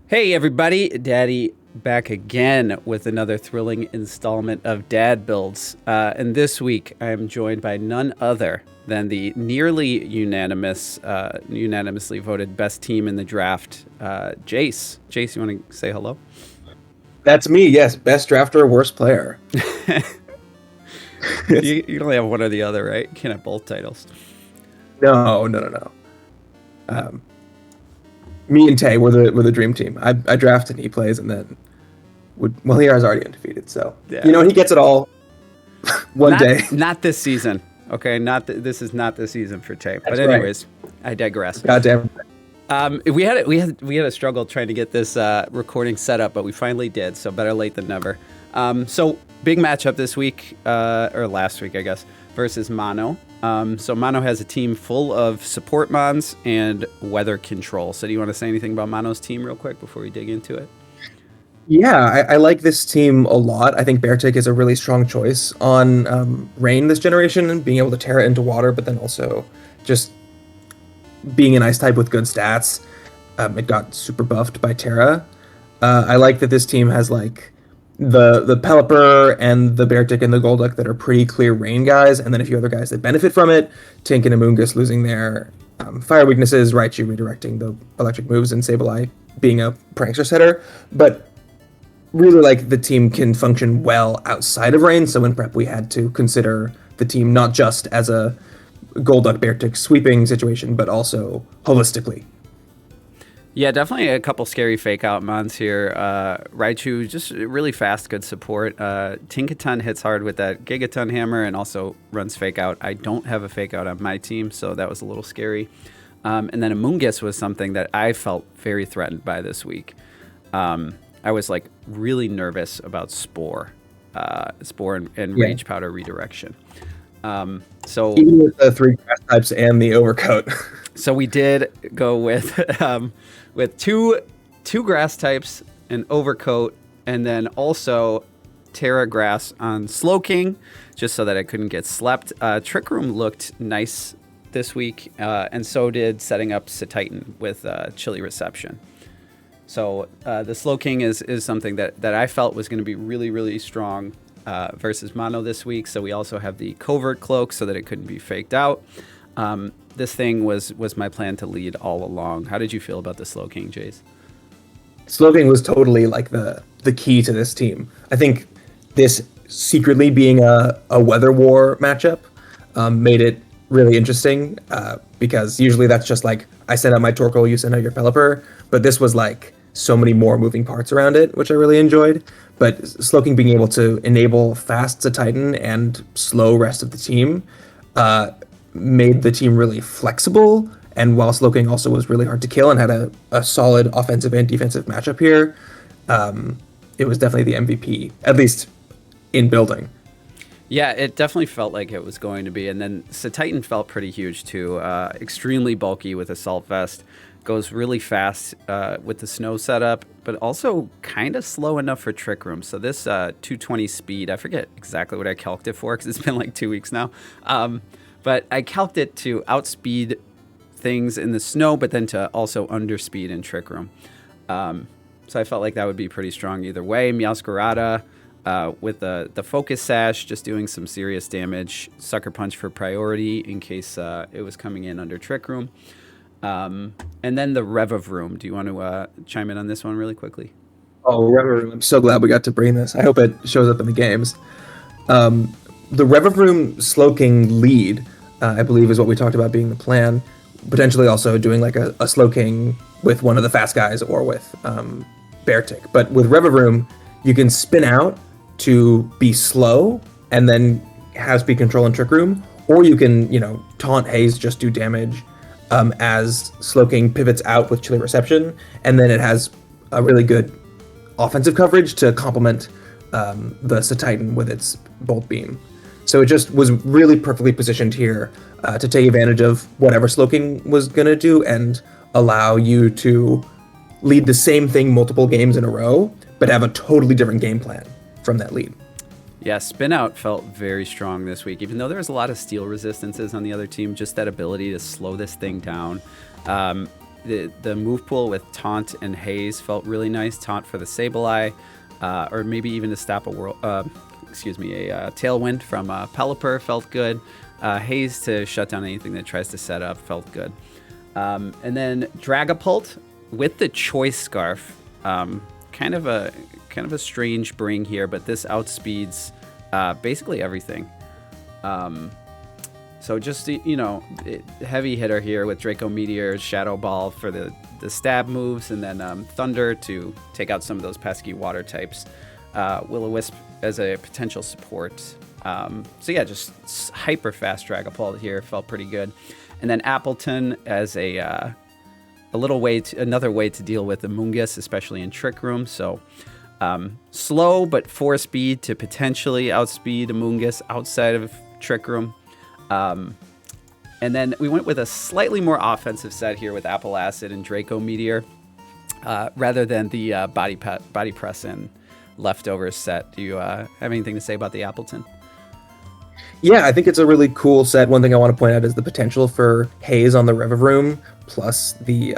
Hey everybody, Daddy back again with another thrilling installment of Dad Builds. And this week I am joined by none other than the nearly unanimously voted best team in the draft, Jace. Jace, you want to say hello? That's me, yes. Best drafter, worst player. You can only have one or the other, right? You can't have both titles. No. Me and Tay were the dream team. I draft and he plays, and then he is already undefeated. So Yeah. he gets it all one day. Not this season. Okay, this is not the season for Tay. But That's anyways, right. I digress. Goddamn. We had a struggle trying to get this recording set up, but we finally did. So better late than never. So big matchup this week, or last week, I guess, versus Mono. So Mono has a team full of support mons and weather control. So do you want to say anything about Mono's team real quick before we dig into it? Yeah, I like this team a lot. I think Beartic is a really strong choice on Rain this generation, and being able to tear it into water, but then also just being an ice type with good stats. It got super buffed by Terra. I like that this team has like the Pelipper and the Beartic and the Golduck that are pretty clear rain guys, and then a few other guys that benefit from it. Tink and Amoonguss losing their fire weaknesses, Raichu redirecting the electric moves, and Sableye being a prankster setter. But really, like, the team can function well outside of rain, so in prep we had to consider the team not just as a Golduck Beartic sweeping situation, but also holistically. Yeah, definitely a couple scary fake out mons here. Raichu, just really fast, good support. Tinkaton hits hard with that Gigaton hammer and also runs fake out. I don't have a fake out on my team, so that was a little scary. And then Amoonguss was something that I felt very threatened by this week. I was like really nervous about Spore and Rage Powder redirection. So even with the three grass types and the overcoat. So we did go with two grass types, an overcoat, and then also Terra Grass on Slowking, just so that I couldn't get slept. Trick Room looked nice this week, and so did setting up Titan with Chilly Reception. So the Slowking is something that I felt was going to be really, really strong versus Mono this week. So we also have the Covert Cloak so that it couldn't be faked out. This thing was my plan to lead all along. How did you feel about the Slowking, Jace? Slowking was totally like the key to this team. I think this secretly being a weather war matchup made it really interesting because usually that's just like I send out my Torkoal, you send out your Pelipper, but this was like so many more moving parts around it, which I really enjoyed. But Slowking being able to enable fast Titan and slow rest of the team made the team really flexible, and while Slowking also was really hard to kill and had a solid offensive and defensive matchup here, it was definitely the MVP, at least in building. Yeah, it definitely felt like it was going to be, and then Titan felt pretty huge too. Extremely bulky with Assault Vest, goes really fast with the snow setup, but also kind of slow enough for Trick Room. So this 220 speed, I forget exactly what I calced it for because it's been like 2 weeks now. But I calced it to outspeed things in the snow, but then to also underspeed in Trick Room. So I felt like that would be pretty strong either way. Meowscarada with the Focus Sash, just doing some serious damage. Sucker Punch for priority in case it was coming in under Trick Room. And then the Revavroom. Do you want to chime in on this one really quickly? Oh, Revavroom. I'm so glad we got to bring this. I hope it shows up in the games. The Revavroom Slowking lead, I believe, is what we talked about being the plan. Potentially also doing like a Slowking with one of the fast guys or with Beartic. But with Revavroom, you can spin out to be slow and then have speed control in Trick Room, or you can, taunt Haze, just do damage as Slowking pivots out with Chilly Reception, and then it has a really good offensive coverage to complement the Titan with its Bolt Beam. So it just was really perfectly positioned here to take advantage of whatever Slowking was going to do and allow you to lead the same thing multiple games in a row, but have a totally different game plan from that lead. Yeah, Spin Out felt very strong this week. Even though there was a lot of steel resistances on the other team, just that ability to slow this thing down. the move pool with Taunt and Haze felt really nice. Taunt for the Sableye, or maybe even to stop a Tailwind from Pelipper felt good. Haze to shut down anything that tries to set up felt good. And then Dragapult with the Choice Scarf, kind of a strange bring here, but this outspeeds basically everything. So just, heavy hitter here with Draco Meteor, Shadow Ball for the stab moves, and then Thunder to take out some of those pesky water types. Will-O-Wisp as a potential support. So yeah, just hyper fast Dragapult here, felt pretty good. And then Appleton as another way to deal with Amoonguss, especially in Trick Room. So slow but 4 speed to potentially outspeed Amoonguss outside of Trick Room. And then we went with a slightly more offensive set here with Apple Acid and Draco Meteor, rather than the body press and leftovers set. Do you have anything to say about the Appleton? Yeah, I think it's a really cool set. One thing I want to point out is the potential for Haze on the Revavroom plus the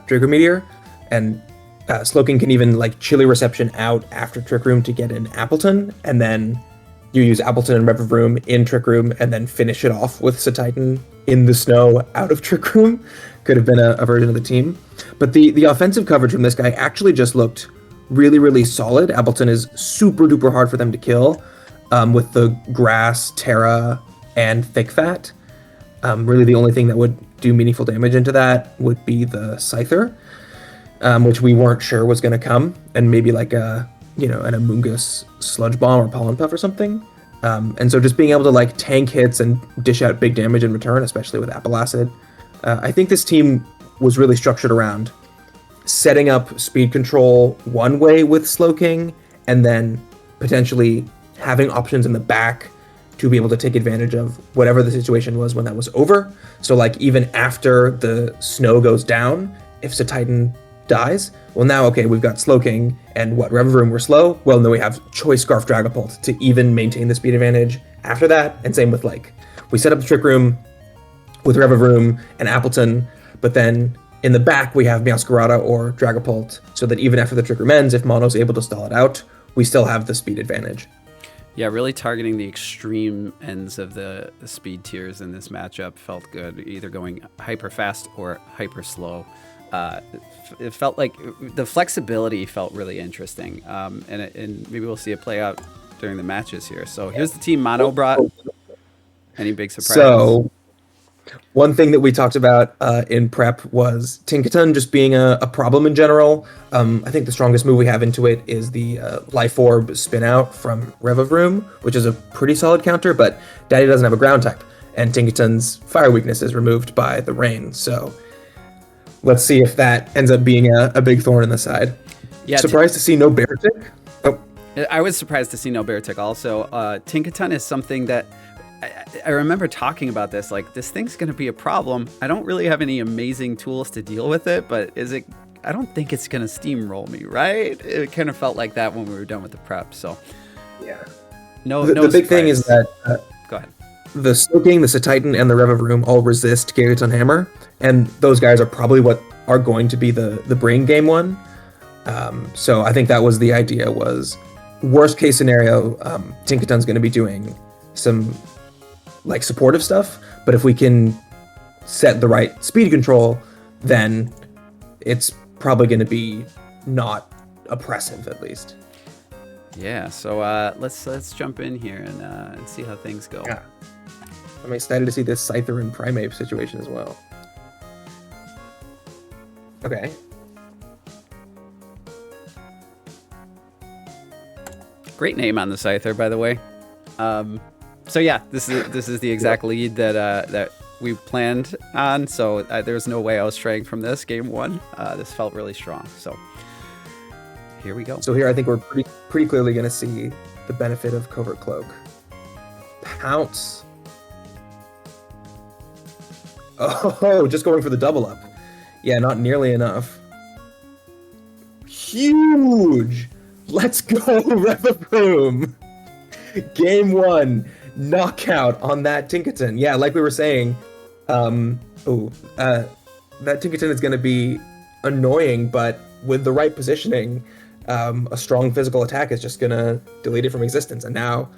Draco Meteor, and Slowking can even like Chilly Reception out after Trick Room to get an Appleton, and then you use Appleton and Revavroom in Trick Room, and then finish it off with Satitan in the snow out of Trick Room. Could have been a version of the team. But the offensive coverage from this guy actually just looked really, really solid. Appleton is super duper hard for them to kill, with the Grass, Terra, and Thick Fat. Really the only thing that would do meaningful damage into that would be the Scyther, which we weren't sure was going to come, and maybe like an Amoonguss Sludge Bomb or Pollen Puff or something. And so just being able to like tank hits and dish out big damage in return, especially with Apple Acid. I think this team was really structured around setting up speed control one way with Slowking, and then potentially having options in the back to be able to take advantage of whatever the situation was when that was over. So like even after the snow goes down, if Satitan dies, well now, okay, we've got Slowking and Revavroom were slow. Well, then we have Choice Scarf Dragapult to even maintain the speed advantage after that. And same with we set up the Trick Room with Revavroom and Appleton, but then in the back we have Meowscarada or Dragapult, so that even after the Trick Room ends, if Mono's able to stall it out, we still have the speed advantage. Yeah, really targeting the extreme ends of the speed tiers in this matchup felt good, either going hyper fast or hyper slow. It felt like the flexibility felt really interesting, and maybe we'll see it play out during the matches here. So here's the team Mono brought. Any big surprises? So one thing that we talked about in prep was Tinkaton just being a problem in general. I think the strongest move we have into it is the Life Orb Spin Out from Revavroom, which is a pretty solid counter, but Daddy doesn't have a ground type, and Tinkaton's fire weakness is removed by the rain. So let's see if that ends up being a big thorn in the side. Yeah, surprised to see no Beartic. Oh, I was surprised to see no Beartic also. Tinkaton is something that I remember talking about this, like, this thing's going to be a problem. I don't really have any amazing tools to deal with it, but I don't think it's going to steamroll me, right? It kind of felt like that when we were done with the prep, so. Yeah. The big thing is that go ahead. The Slowking, the Satitan, and the Revavroom all resist Gyaraton Hammer, and those guys are probably what are going to be the brain game one. So I think that was the idea, was worst case scenario, Tinkaton's going to be doing some like supportive stuff, but if we can set the right speed control, then it's probably going to be not oppressive, at least. Yeah, so let's jump in here and see how things go. Yeah. I'm excited to see this Scyther and Primeape situation as well. Okay. Great name on the Scyther, by the way. So yeah, this is the exact lead that we planned on. So there's no way I was straying from this game one. This felt really strong. So here we go. So here I think we're pretty clearly going to see the benefit of Covert Cloak. Pounce. Oh, just going for the double up. Yeah, not nearly enough. Huge. Let's go, Revavroom. Game one. Knockout on that Tinkaton. Yeah, like we were saying, the that Tinkerton is going to be annoying, but with the right positioning, a strong physical attack is just going to delete it from existence. And now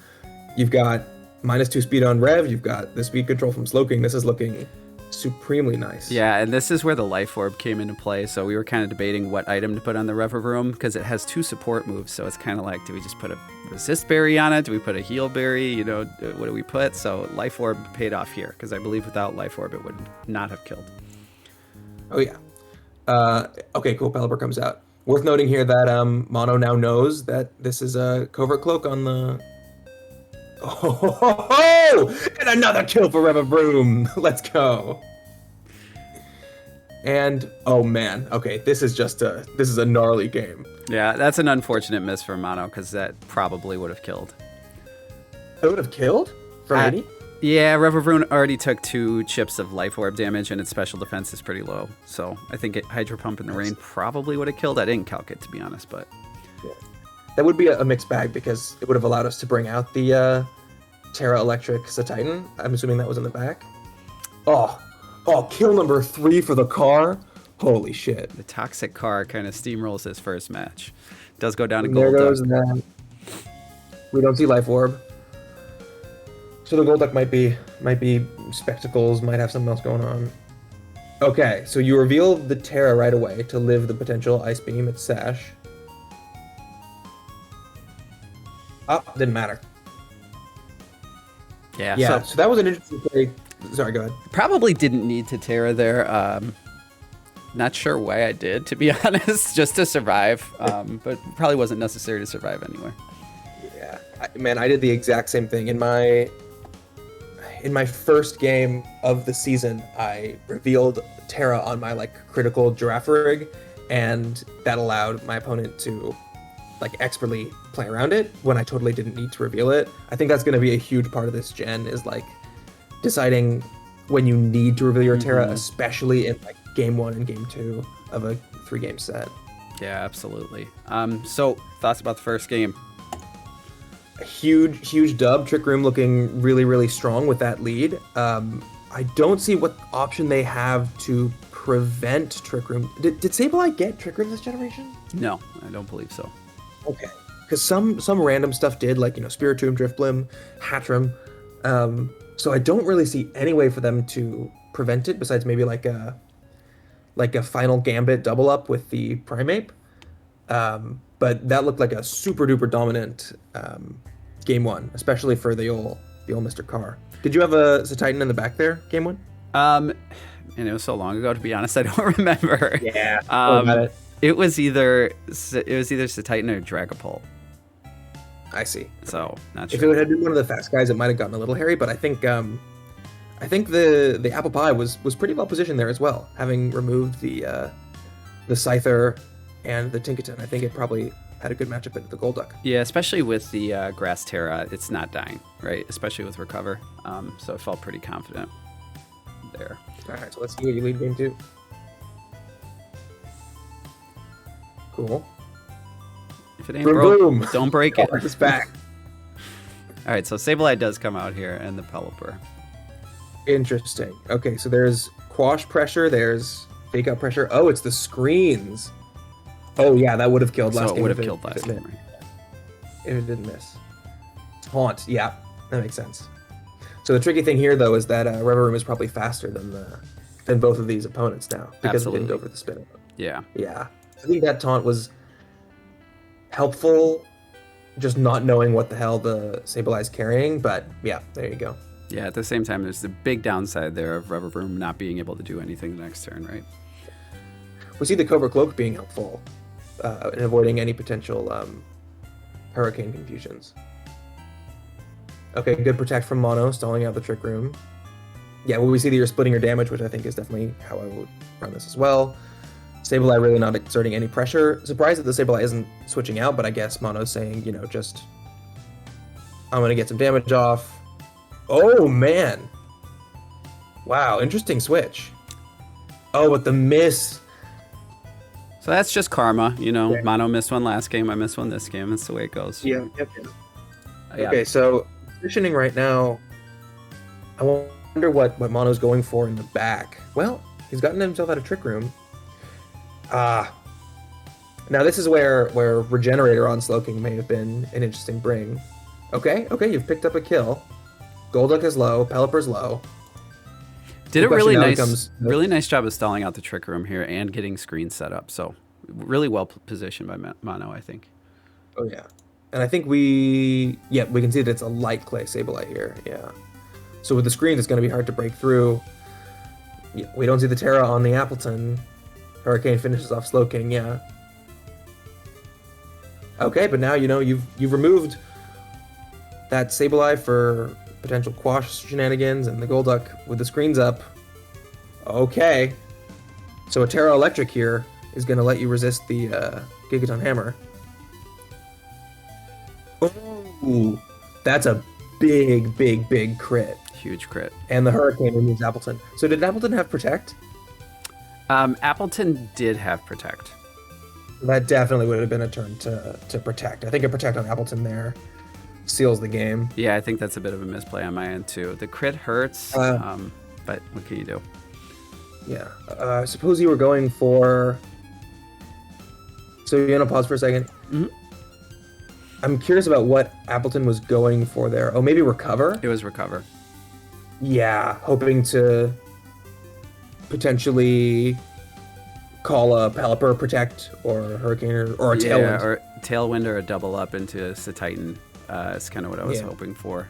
you've got -2 speed on Rev, you've got the speed control from Slowking. This is looking supremely nice. Yeah, and this is where the Life Orb came into play. So we were kind of debating what item to put on the Revavroom because it has 2 support moves. So it's kind of like, do we just put a resist berry on it? Do we put a heal berry? You know, what do we put? So Life Orb paid off here because I believe without Life Orb it would not have killed. Oh yeah. Okay, cool. Pelipper comes out. Worth noting here that Mono now knows that this is a covert cloak on the. Oh, and another kill for Revavroom. Let's go. And oh man, okay, this is a gnarly game. Yeah, that's an unfortunate miss for Mono because that probably would have killed. It would have killed from 80? Yeah, Revavroom already took 2 chips of Life Orb damage, and its special defense is pretty low. So I think Hydro Pump in the Rain probably would have killed. I didn't calc it, to be honest, but... Yeah. That would be a mixed bag, because it would have allowed us to bring out the Terra Electric Titan. I'm assuming that was in the back. Oh, kill number 3 for the car. Holy shit. The Toxic Car kind of steamrolls his first match. Does go down to There Gold goes Duck. that. We don't see Life Orb. So the Gold Duck might be spectacles, might have something else going on. Okay, so you reveal the Terra right away to live the potential Ice Beam at Sash. Oh, didn't matter. Yeah, so that was an interesting play. Sorry, go ahead. probably didn't need to Terra there. Not sure why I did, to be honest, just to survive. But probably wasn't necessary to survive anyway. Yeah, I did the exact same thing. In my first game of the season, I revealed Terra on my critical Giraffe rig, and that allowed my opponent to expertly play around it when I totally didn't need to reveal it. I think that's going to be a huge part of this gen, is deciding when you need to reveal your Terra, especially in game 1 and game 2 of a 3-game set. Yeah, absolutely. So thoughts about the first game? A huge dub. Trick Room looking really, really strong with that lead. I don't see what option they have to prevent Trick Room. Did Sableye get Trick Room this generation? No, I don't believe so. Okay, because some random stuff did, Spiritomb, Driftblim, Hatchram. So I don't really see any way for them to prevent it besides maybe a final Gambit double up with the Primeape. But that looked like a super duper dominant game 1, especially for the old Mr. Carr. Did you have a Titan in the back there, game 1? And it was so long ago, to be honest, I don't remember. Yeah. It was either Titan or Dragapult. I see. So not sure. If it had been one of the fast guys, it might have gotten a little hairy. But I think the Apple Pie was pretty well positioned there as well, having removed the Scyther and the Tinkerton. I think it probably had a good matchup at the Golduck. Yeah, especially with the Grass Terra, it's not dying, right? Especially with Recover. So I felt pretty confident there. All right, so let's see what you lead game 2. Cool. If it ain't broke, don't break it. It's back. All right, so Sableye does come out here and the Pelipper. Interesting. Okay, so there's Quash Pressure, there's Fake Out Pressure. Oh, it's the screens. Oh, yeah, that would have killed last game. So it would have killed last game, right? If it didn't miss. Taunt, yeah, that makes sense. So the tricky thing here, though, is that Revavroom is probably faster than both of these opponents now, because it didn't go for the spin. Yeah. Yeah. I think that taunt was helpful, just not knowing what the hell the Sableye's carrying, but yeah, there you go. Yeah, at the same time, there's the big downside there of Revavroom not being able to do anything the next turn, right? We see the Cobra Cloak being helpful in avoiding any potential Hurricane confusions. Okay, good protect from Mono, stalling out the Trick Room. Yeah, well, we see that you're splitting your damage, which I think is definitely how I would run this as well. Sableye really not exerting any pressure. Surprised that the Sableye isn't switching out, but I guess Mono's saying, just I'm going to get some damage off. Oh, man. Wow, interesting switch. Oh, but the miss. So that's just karma, Yeah. Mono missed one last game, I missed one this game. That's the way it goes. Yeah. Yeah. Okay, so positioning right now, I wonder what Mono's going for in the back. Well, He's gotten himself out of Trick Room. Now this is where Regenerator on Slowking may have been an interesting bring. Okay, you've picked up a kill. Golduck is low, Pelipper's low. Did a really nice job of stalling out the Trick Room here and getting screens set up. So really well positioned by Mono, I think. Oh yeah, and I think we can see that it's a light clay Sableye here. Yeah, so with the screens, it's going to be hard to break through. Yeah, we don't see the Terra on the Appleton. Hurricane finishes off Slowking. Yeah. Okay, but now you've removed that Sableye for potential Quash shenanigans, and the Golduck with the screens up. Okay, so a Terra Electric here is going to let you resist the Gigaton Hammer. Ooh, that's a big crit. Huge crit. And the Hurricane removes Appleton. So did Appleton have Protect? Appleton did have Protect. That definitely would have been a turn to Protect. I think a Protect on Appleton there seals the game. Yeah, I think that's a bit of a misplay on my end too. The crit hurts, but what can you do? Yeah. I suppose you were going for... So you want to pause for a second? Mm-hmm. I'm curious about what Appleton was going for there. Oh, maybe Recover? It was Recover. Yeah, hoping to potentially call a Pelipper Protect or Hurricane or a Tailwind. Yeah, or Tailwind or a double up into Titan. Is kind of what I was hoping for.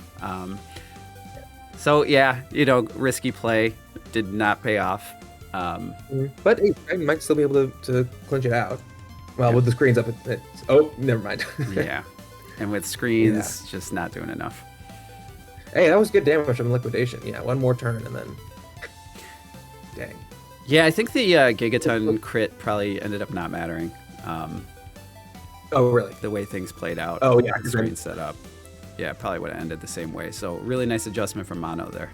So yeah, risky play did not pay off. But I might still be able to clinch it out. Well, with the screens up, never mind. Yeah, and with screens, just not doing enough. Hey, that was good damage from Liquidation. Yeah, one more turn and then... Dang. Yeah, I think the Gigaton crit probably ended up not mattering. Oh, really? The way things played out. Oh, yeah. The screen set up. Yeah, probably would have ended the same way. So really nice adjustment from Mono there.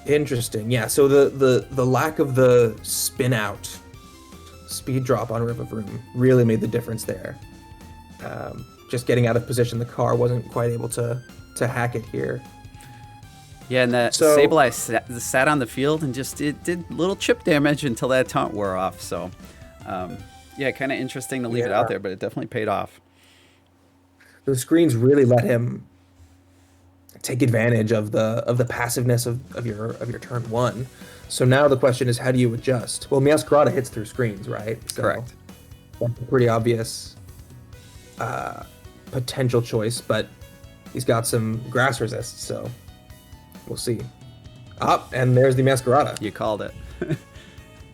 Interesting. Yeah, so the lack of the spin out speed drop on Revavroom really made the difference there. Just getting out of position, the car wasn't quite able to hack it here. Yeah, and that Sableye sat on the field and just did little chip damage until that taunt wore off. So, yeah, kind of interesting to leave it out there, but it definitely paid off. The screens really let him take advantage of the passiveness of your turn one. So now the question is, how do you adjust? Well, Meowscarada hits through screens, right? So correct. That's a pretty obvious potential choice, but he's got some grass resist, so we'll see. And there's the Meowscarada. You called it.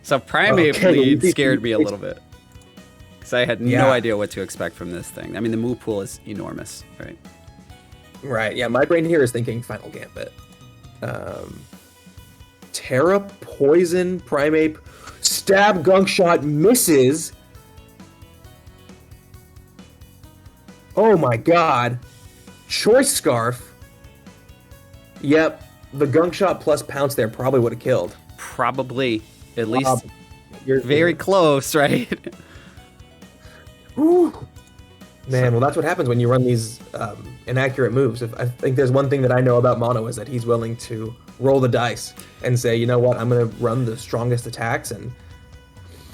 So Primeape lead scared me a little bit, because I had no idea what to expect from this thing. I mean, the move pool is enormous, right? Right, yeah, my brain here is thinking Final Gambit. Terra, Poison, Primeape, Stab, Gunk Shot, misses. Oh my god. Choice Scarf. Yep, the Gunk Shot plus Pounce there probably would have killed. Probably. At least you're very close, right? Whew. Man, well, that's what happens when you run these inaccurate moves. I think there's one thing that I know about Mono is that he's willing to roll the dice and say, you know what, I'm going to run the strongest attacks. And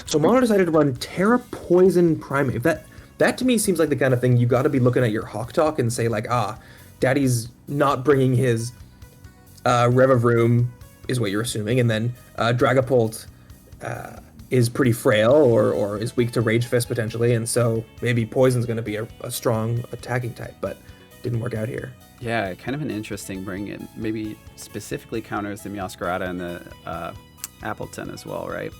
so Mono decided to run Terra, Poison, Primeape. That to me seems like the kind of thing you got to be looking at your Hawk Talk and say like, Daddy's not bringing his Revavroom, is what you're assuming, and then Dragapult is pretty frail or is weak to Rage Fist potentially, and so maybe Poison's going to be a strong attacking type, but didn't work out here. Yeah, kind of an interesting bring. It maybe specifically counters the Meowscarada and the Appleton as well, right?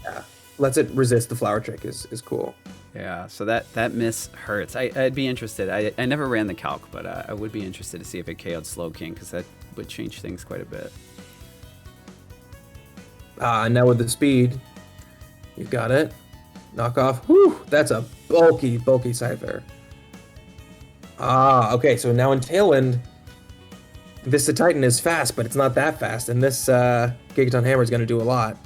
Yeah, lets it resist the Flower Trick is cool. Yeah, so that miss hurts. I'd be interested. I never ran the calc, but I would be interested to see if it KO'd Slowking, because that would change things quite a bit. Now with the speed, you got it. Knock off. Whew, that's a bulky Cypher. Okay, so now in Tailwind, this Titan is fast, but it's not that fast, and this Gigaton Hammer is going to do a lot.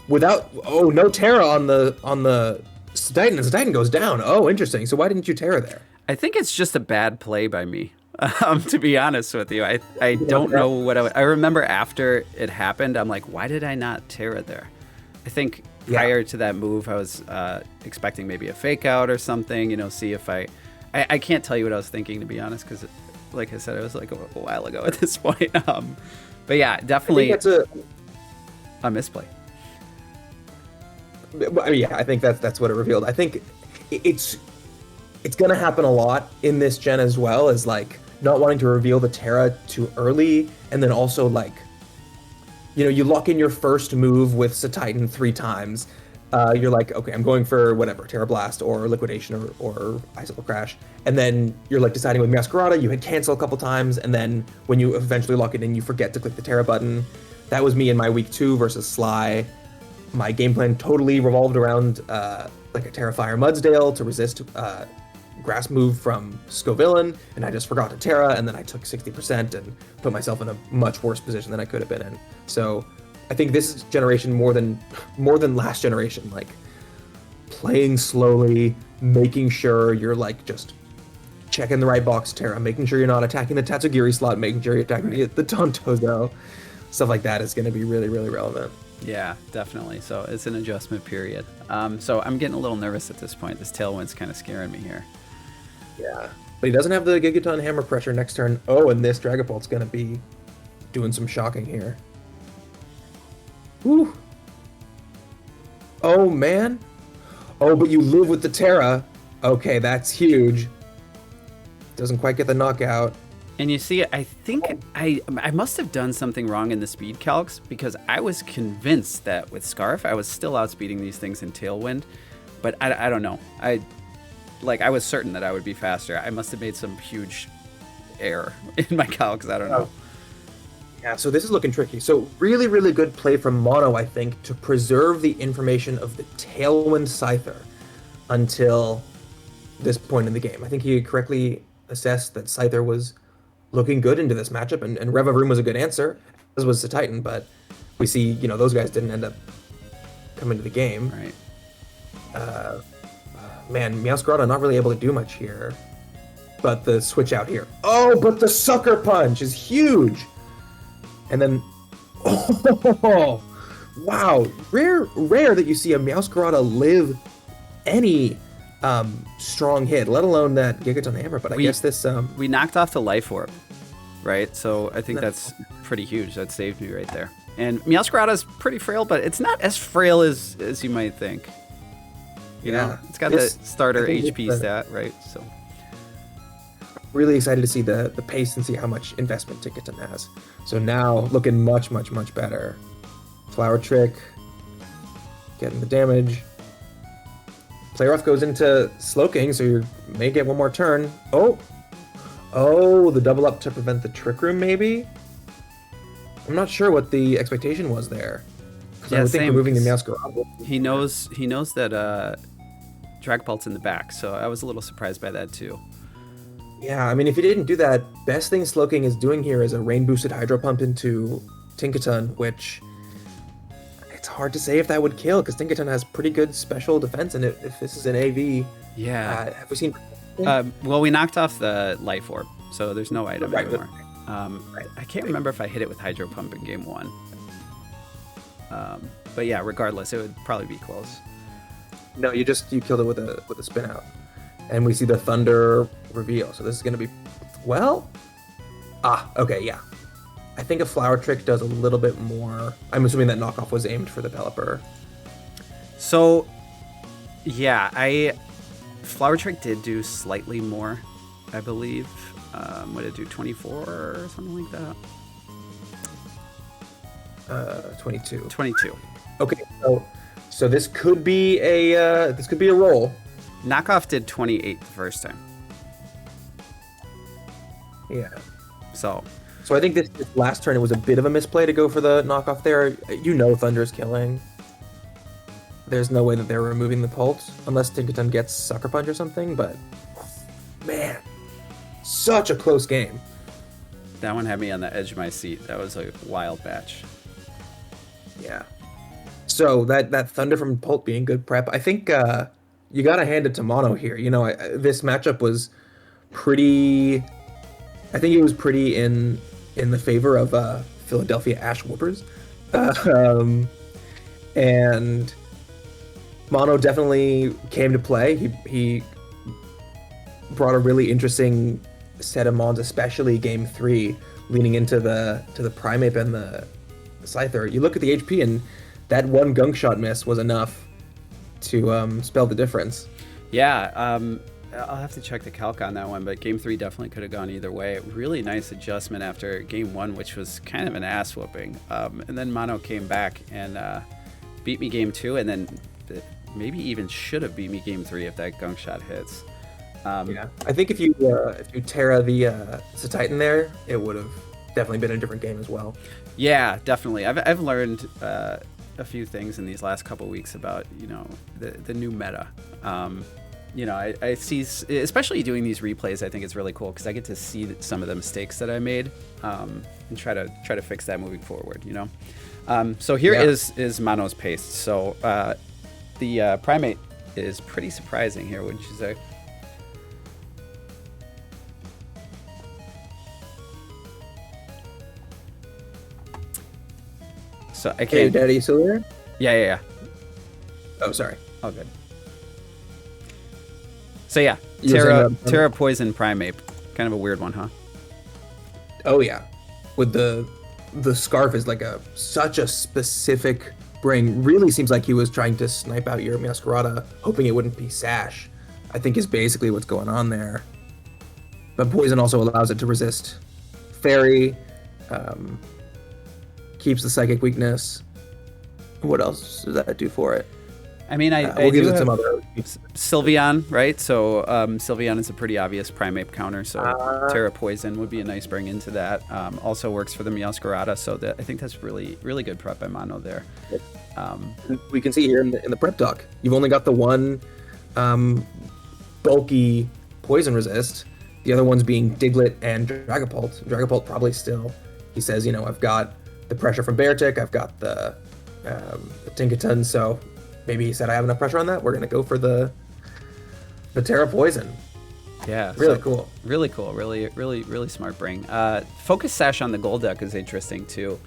Without, no Terra on the Titan, and the Titan goes down. Oh, interesting. So why didn't you Terra there? I think it's just a bad play by me. To be honest with you. I don't know what I remember after it happened. I'm like, why did I not Terra there? I think prior to that move, I was expecting maybe a fake out or something, see if I can't tell you what I was thinking, to be honest, because like I said, it was like a while ago at this point. But yeah, definitely I think that's a misplay. I mean, yeah, I think that's what it revealed. I think it's going to happen a lot in this gen as well, as like not wanting to reveal the Terra too early, and then also like, you lock in your first move with Satitan 3 times. You're like, okay, I'm going for whatever, Terra Blast or Liquidation or Icicle Crash, and then you're like deciding with Masquerada, you hit cancel a couple times, and then when you eventually lock it in, you forget to click the Terra button. That was me in my week 2 versus Sly. My game plan totally revolved around like a Terrafire Mudsdale to resist grass move from Scovillain, and I just forgot to Terra, and then I took 60% and put myself in a much worse position than I could have been in. So I think this generation more than last generation, like playing slowly, making sure you're like just checking the right box Terra, making sure you're not attacking the Tatsugiri slot, making sure you're attacking the Tontozo, stuff like that is going to be really, really relevant. Yeah, definitely. So it's an adjustment period. So I'm getting a little nervous at this point. This Tailwind's kind of scaring me here. Yeah, but he doesn't have the Gigaton Hammer pressure next turn. Oh, and this Dragapult's going to be doing some shocking here. Whew. Oh, man. Oh, but you live with the Terra. Okay, that's huge. Doesn't quite get the knockout. And you see, I think I must have done something wrong in the speed calcs, because I was convinced that with Scarf, I was still outspeeding these things in Tailwind. But I don't know. I was certain that I would be faster. I must have made some huge error in my calcs. I don't know. Yeah, so this is looking tricky. So really, really good play from Mono, I think, to preserve the information of the Tailwind Scyther until this point in the game. I think he correctly assessed that Scyther was looking good into this matchup, and Revavroom was a good answer, as was the Titan, but we see, those guys didn't end up coming to the game. Right. Man, Meowscarada not really able to do much here, but the switch out here. Oh, but the Sucker Punch is huge! And then, oh, wow, rare that you see a Meowscarada live any strong hit, let alone that Gigaton Hammer. But I guess this we knocked off the Life Orb, right? So I think that's pretty huge. That saved me right there. And Meowscarada's pretty frail, but it's not as frail as you might think. You know, it's got the starter HP stat, right? So really excited to see the pace and see how much investment Tinkerton has. So now looking much, much, much better. Flower Trick, getting the damage. Play Rough goes into Slowking, so you may get one more turn. Oh, the double up to prevent the Trick Room, maybe? I'm not sure what the expectation was there. Yeah, I would think removing the Meowscarada. He knows that Dragapult's in the back, so I was a little surprised by that too. Yeah, I mean, if he didn't do that, best thing Slowking is doing here is a rain-boosted Hydro Pump into Tinkaton, which it's hard to say if that would kill, because Tinkaton has pretty good special defense, and if this is an AV, have we seen... well, we knocked off the Life Orb, so there's no item anymore. Right. I can't remember if I hit it with Hydro Pump in game 1. But yeah, regardless, it would probably be close. No, you killed it with a spin out. And we see the Thunder reveal. So this is going to be, okay, yeah. I think a Flower Trick does a little bit more. I'm assuming that knockoff was aimed for the Pelipper. So, yeah, Flower Trick did do slightly more, I believe. Would it do 24 or something like that? 22. 22. Okay, so this could be a roll. Knockoff did 28 the first time. Yeah. So I think this last turn it was a bit of a misplay to go for the knockoff there. Thunder's killing. There's no way that they're removing the Pulse unless Tinkaton gets Sucker Punch or something, but man, such a close game. That one had me on the edge of my seat. That was a wild batch. Yeah. So that Thunder from Pult being good prep, I think you got to hand it to Mono here. This matchup was pretty I think it was pretty in the favor of Philadelphia Ash Whoopers. Um, and Mono definitely came to play. He brought a really interesting set of mons, especially game 3, leaning into the Primeape and the Scyther. You look at the HP, and that one gunk shot miss was enough to spell the difference. Yeah, I'll have to check the calc on that one, but game 3 definitely could have gone either way. Really nice adjustment after game 1, which was kind of an ass whooping. And then Mono came back and beat me game 2, and then maybe even should have beat me game 3 if that gunk shot hits. Yeah, I think if you Terra the Titan there, it would have definitely been a different game as well. Yeah, definitely. I've learned a few things in these last couple weeks about the new meta. I see, especially doing these replays, I think it's really cool because I get to see some of the mistakes that I made and try to fix that moving forward. So here is Mono's paste. So the Primeape is pretty surprising here, wouldn't you say? So I can't. Hey, Daddy, you still there? Yeah. Oh, sorry. Oh, good. So yeah, You were saying Terra Poison Primeape. Kind of a weird one, huh? Oh yeah, with the scarf is like such a specific bring. Really seems like he was trying to snipe out your Masquerada, hoping it wouldn't be Sash. I think is basically what's going on there. But Poison also allows it to resist Fairy, keeps the psychic weakness. What else does that do for it? I mean, I we'll give do it have some other. Sylveon, right? So Sylveon is a pretty obvious Primeape counter, so Terra Poison would be a nice bring into that. Also works for the Meowscarada, so I think that's really, really good prep by Mono there. We can see here in the prep doc, you've only got the one bulky poison resist. The other ones being Diglett and Dragapult. Dragapult probably still. He says, I've got the pressure from Beartic, I've got the Tinkaton, so maybe he said I have enough pressure on that. We're gonna go for the Terra Poison. Yeah, really cool. Really cool. Really, really, really smart bring. Focus Sash on the Golduck is interesting too.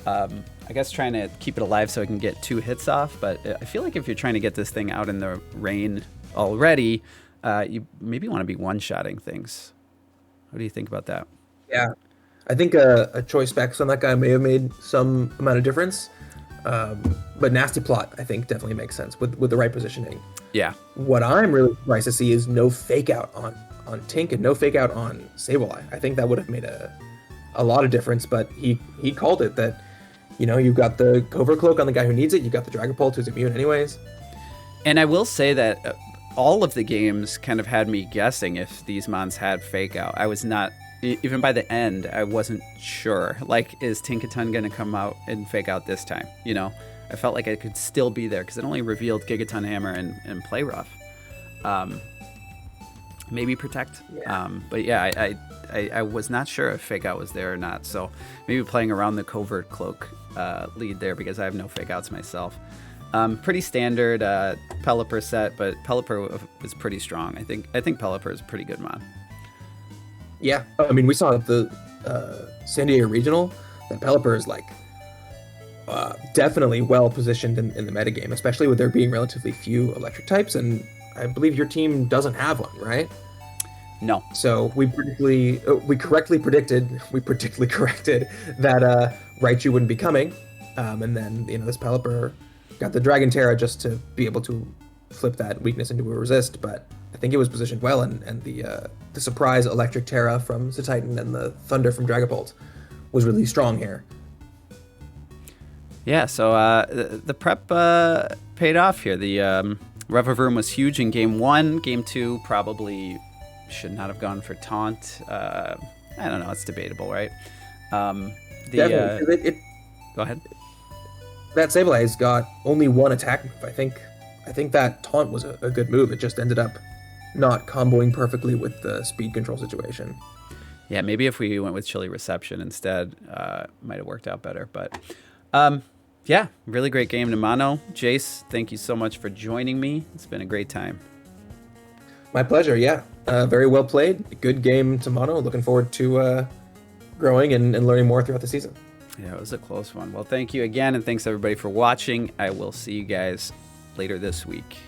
I guess trying to keep it alive so I can get 2 hits off, but I feel like if you're trying to get this thing out in the rain already, you maybe want to be one-shotting things. What do you think about that? Yeah, I think a choice specs on that guy may have made some amount of difference. But Nasty Plot, I think, definitely makes sense with the right positioning. Yeah. What I'm really surprised to see is no fake out on Tink and no fake out on Sableye. I think that would have made a lot of difference, but he called it that, you've got the Covert Cloak on the guy who needs it, you've got the Dragapult who's immune anyways. And I will say that all of the games kind of had me guessing if these mons had fake out. I was not, even by the end, I wasn't sure. Like, is Tinkaton going to come out and fake out this time? I felt like I could still be there because it only revealed Gigaton Hammer and Play Rough. Maybe Protect. Yeah. But yeah, I was not sure if fake out was there or not. So maybe playing around the Covert Cloak lead there because I have no fake outs myself. Pretty standard Pelipper set, but Pelipper was pretty strong. I think Pelipper is a pretty good mon. Yeah, I mean, we saw at the San Diego Regional that Pelipper is definitely well positioned in the metagame, especially with there being relatively few electric types, and I believe your team doesn't have one, right? No. So we correctly corrected that Raichu wouldn't be coming, and then this Pelipper got the Dragon Terra just to be able to flip that weakness into a resist, but I think it was positioned well, and the surprise Electric Terra from Titan and the Thunder from Dragapult was really strong here. Yeah, so the prep paid off here. The Revavroom was huge in Game 1. Game 2 probably should not have gone for Taunt. I don't know, it's debatable, right? Definitely. Go ahead. That Sableye's got only one attack move. I think that Taunt was a good move. It just ended up not comboing perfectly with the speed control situation. Yeah, maybe if we went with Chilly Reception instead, might have worked out better. But yeah, really great game to Mono. Jace, thank you so much for joining me. It's been a great time. My pleasure. Yeah, very well played. Good game to Mono. Looking forward to growing and learning more throughout the season. Yeah, it was a close one. Well, thank you again, and thanks everybody for watching. I will see you guys later this week.